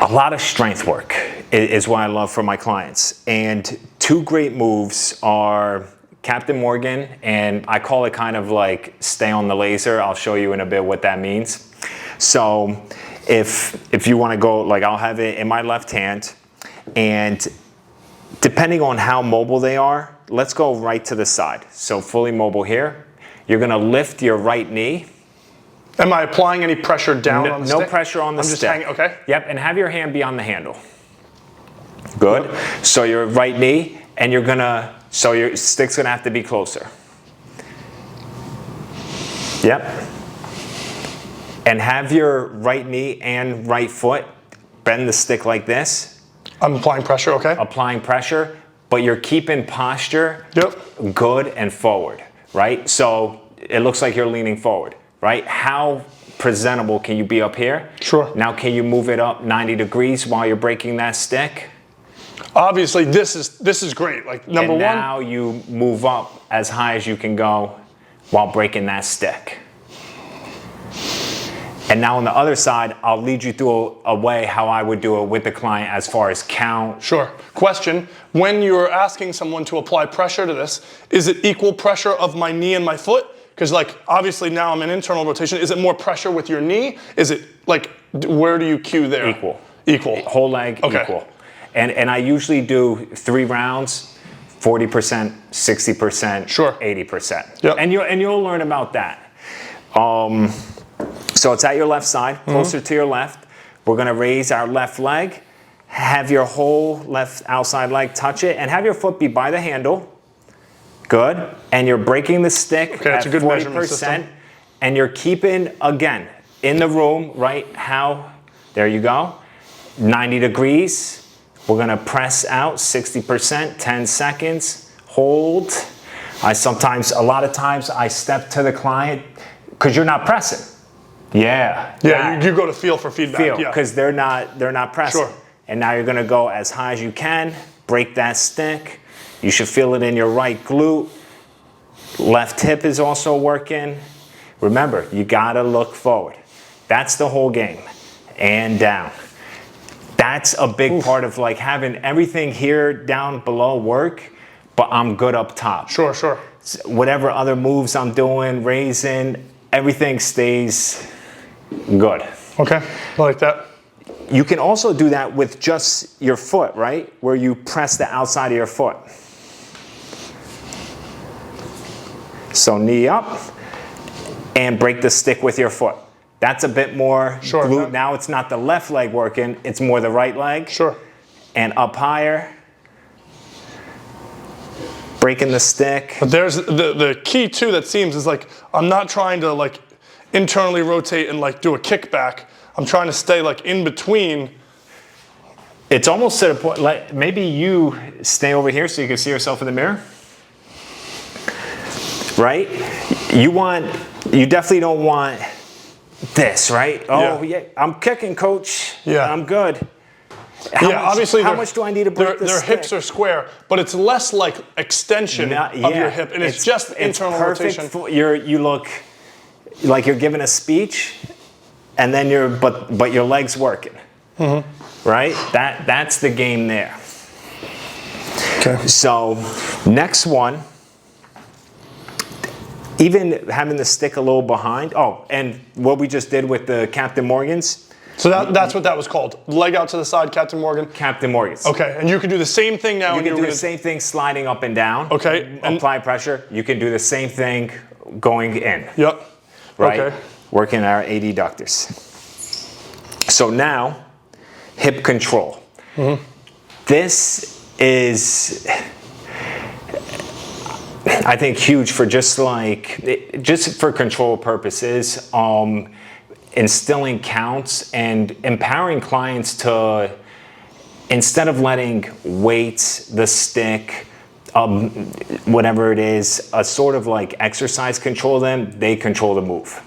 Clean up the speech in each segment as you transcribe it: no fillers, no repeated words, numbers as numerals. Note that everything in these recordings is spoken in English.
A lot of strength work is what I love for my clients. And two great moves are Captain Morgan, and I call it kind of like stay on the laser. I'll show you in a bit what that means. So if you want to go, like I'll have it in my left hand, and depending on how mobile they are, let's go right to the side. So fully mobile here. You're going to lift your right knee. Am I applying any pressure down on the stick? No pressure on the stick. I'm just hanging, okay. Yep, and have your hand be on the handle. Good. Yep. So your right knee, and you're gonna, so your stick's gonna have to be closer. Yep. And have your right knee and right foot bend the stick like this. I'm applying pressure, okay. Applying pressure, but you're keeping posture good and forward, right? So it looks like you're leaning forward. Right? How presentable can you be up here? Sure. Now can you move it up 90 degrees while you're breaking that stick? Obviously this is great. Like number one. And now you move up as high as you can go while breaking that stick. And now on the other side, I'll lead you through a way how I would do it with the client as far as count. Sure. Question, when you're asking someone to apply pressure to this, is it equal pressure of my knee and my foot? Because like, obviously now I'm in internal rotation. Is it more pressure with your knee? Is it like, where do you cue there? Equal. Equal. Whole leg, okay. Equal. And I usually do 3 rounds, 40%, 60%, sure. 80%. Yep. And you'll learn about that. So it's at your left side, closer to your left. We're gonna raise our left leg, have your whole left outside leg touch it, and have your foot be by the handle. Good. And you're breaking the stick at 40%, and you're keeping, again, in the room, right? There you go. 90 degrees. We're gonna press out 60%, 10 seconds, hold. A lot of times I step to the client, because you're not pressing. Yeah. Yeah, you go to feel for feedback. Because they're not pressing. Sure. And now you're gonna go as high as you can, break that stick. You should feel it in your right glute. Left hip is also working. Remember, you gotta look forward. That's the whole game. And down. That's a big part of like having everything here down below work, but I'm good up top. Sure, sure. Whatever other moves I'm doing, raising, everything stays good. Okay, I like that. You can also do that with just your foot, right? Where you press the outside of your foot. So knee up and break the stick with your foot. That's a bit more glute. Now it's not the left leg working, it's more the right leg. Sure. And up higher. Breaking the stick. But there's the key too that seems is like, I'm not trying to like internally rotate and like do a kickback. I'm trying to stay like in between. It's almost to the point, like maybe you stay over here so you can see yourself in the mirror. Right? You definitely don't want this, right? Oh yeah, I'm kicking, coach. Yeah. I'm good. Obviously how much do I need to break this Their stick? hips are square, but it's less like extension of your hip, and it's just internal rotation. You look like you're giving a speech, and then but your leg's working. Right? That's the game there. Okay. So next one. Even having the stick a little behind. Oh, and what we just did with the Captain Morgans. So that's what that was called. Leg out to the side, Captain Morgan. Captain Morgans. Okay, and you can do the same thing now. You can do the same thing sliding up and down. Okay. Apply pressure. You can do the same thing going in. Yep. Right? Okay. Working our adductors. So now, hip control. This is, I think, huge for just for control purposes, instilling counts and empowering clients to, instead of letting weights, the stick, whatever it is, a sort of like exercise control them, they control the move,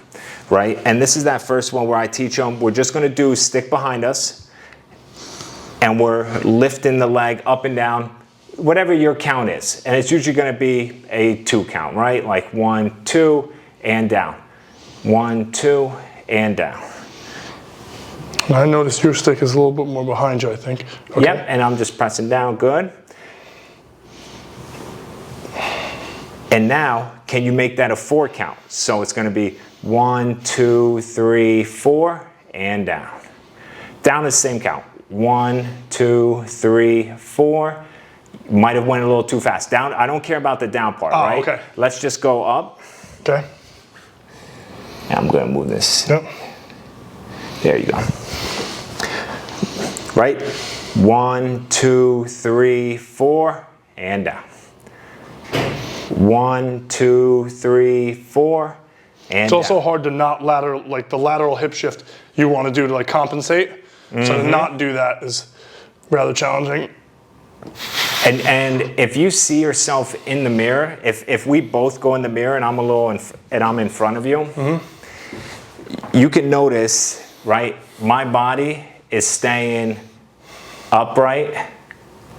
right? And this is that first one where I teach them, we're just gonna do stick behind us, and we're lifting the leg up and down, whatever your count is. And it's usually gonna be a 2 count, right? Like 1, 2, and down. 1, 2, and down. I noticed your stick is a little bit more behind you, I think. Okay. Yep, and I'm just pressing down, good. And now, can you make that a 4 count? So it's gonna be 1, 2, 3, 4, and down. Down is the same count. 1, 2, 3, 4. Might have went a little too fast. Down, I don't care about the down part, right? Okay. Let's just go up. Okay. And I'm gonna move this. Yep. There you go. Right? 1, 2, 3, 4, and down. 1, 2, 3, 4, and It's also down. hard to not lateral, like the lateral hip shift you want to do to like compensate. So to not do that is rather challenging. And if you see yourself in the mirror, if we both go in the mirror and I'm I'm in front of you, you can notice, right? My body is staying upright.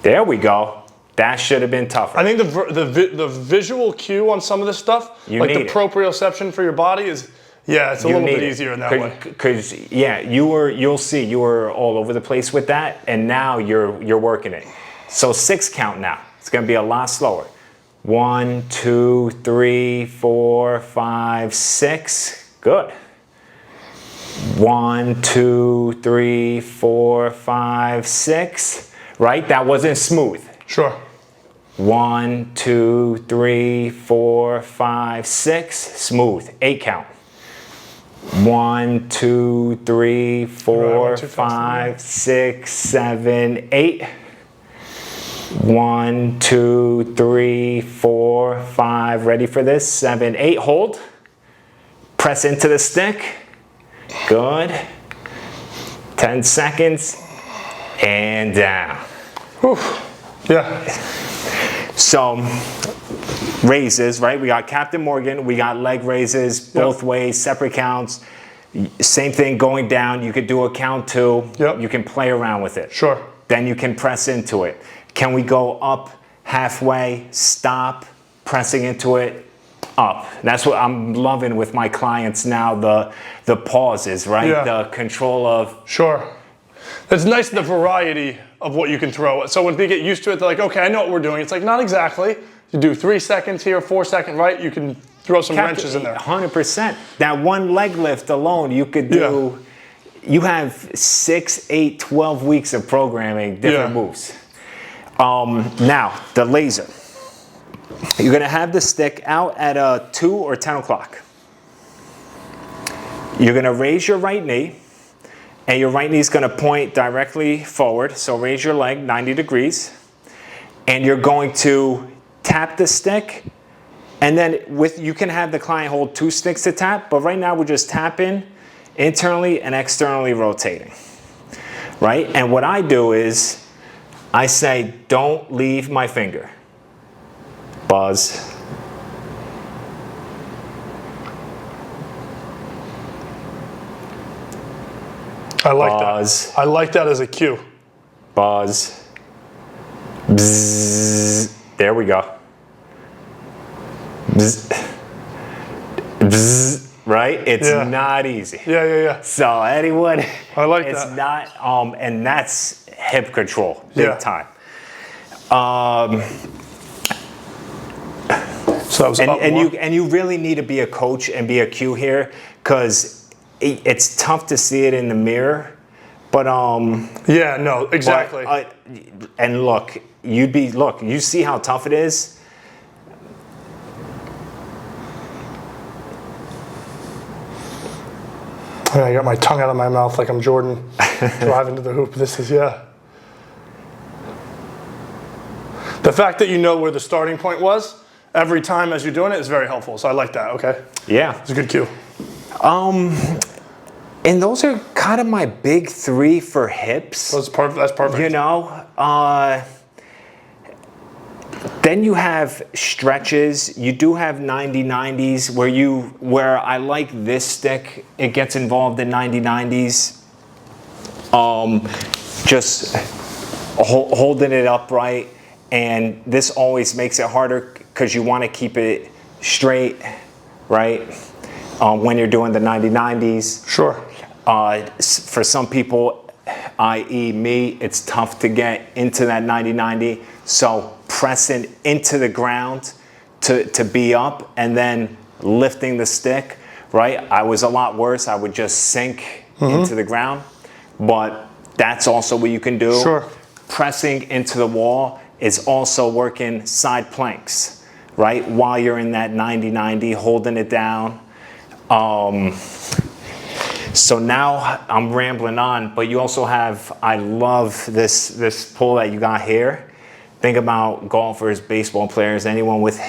There we go. That should have been tougher. I think the visual cue on some of this stuff, like the proprioception for your body is, yeah, it's a little bit easier in that way. Because yeah, you'll see you were all over the place with that, and now you're working it. So 6 count now. It's gonna be a lot slower. 1, 2, 3, 4, 5, 6. Good. 1, 2, 3, 4, 5, 6. Right? That wasn't smooth. Sure. 1, 2, 3, 4, 5, 6. Smooth. 8 count. 1, 2, 3, 4, 5, 6, 7, 8. 1, 2, 3, 4, 5. Ready for this? 7, 8. Hold. Press into the stick. Good. 10 seconds. And down. Whew. Yeah. So, raises, right? We got Captain Morgan. We got leg raises both ways, separate counts. Same thing going down. You could do a count 2. Yep. You can play around with it. Sure. Then you can press into it. Can we go up halfway, stop, pressing into it, up? That's what I'm loving with my clients now, the pauses, right? Yeah. The control of... Sure. It's nice, the variety of what you can throw. So when they get used to it, they're like, okay, I know what we're doing. It's like, not exactly. You do 3 seconds here, 4 seconds, right? You can throw some wrenches in there. 100%. That one leg lift alone, you could do... Yeah. You have 6, 8, 12 weeks of programming different moves. Now, the laser. You're gonna have the stick out at 2 or 10 o'clock. You're gonna raise your right knee, and your right knee is gonna point directly forward. So raise your leg 90 degrees, and you're going to tap the stick, and then you can have the client hold 2 sticks to tap, but right now we're just tapping internally and externally rotating, right? And what I do is, I say, don't leave my finger. Buzz. I like Buzz. that. I like that as a cue. Buzz. Bzzz. There we go. Bzz. Bzz. Right? It's not easy. Yeah. So anyone, I like it's that. not, and that's hip control, big time. So that was and you really need to be a coach and be a cue here, because it's tough to see it in the mirror, but yeah, no, exactly. And look, you see how tough it is. I got my tongue out of my mouth like I'm Jordan driving to the hoop. This is, The fact that you know where the starting point was every time as you're doing it is very helpful. So I like that, okay? Yeah. It's a good cue. And those are kind of my big 3 for hips. That's perfect. You know? Then you have stretches. You do have 90-90s where I like this stick. It gets involved in 90-90s. Just holding it upright, and this always makes it harder because you want to keep it straight, right? When you're doing the 90-90s. Sure. For some people, i.e. me, it's tough to get into that 90-90. So pressing into the ground to be up and then lifting the stick, right? I was a lot worse. I would just sink into the ground. But that's also what you can do. Sure. Pressing into the wall is also working side planks, right? While you're in that 90-90, holding it down. So now I'm rambling on, but you also have, I love this pull that you got here. Think about golfers, baseball players, anyone with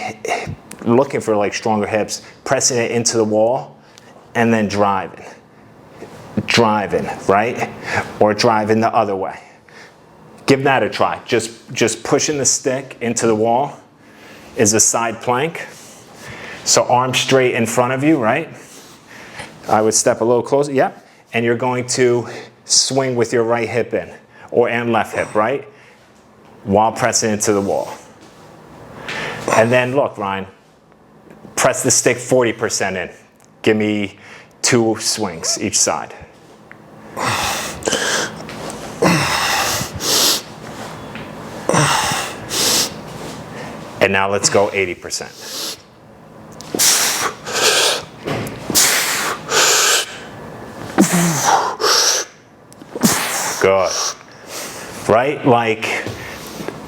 looking for like stronger hips, pressing it into the wall and then driving, right? Or driving the other way. Give that a try. Just pushing the stick into the wall is a side plank. So arms straight in front of you, right? I would step a little closer, yep. And you're going to swing with your right hip in, and left hip, right? While pressing into the wall. And then look, Ryan, press the stick 40% in. Give me 2 swings each side. And now let's go 80%. Good. Right? Like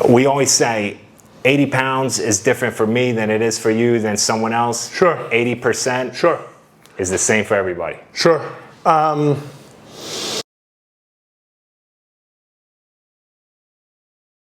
we always say, 80 pounds is different for me than it is for you than someone else. Sure. 80% sure. is the same for everybody. Sure.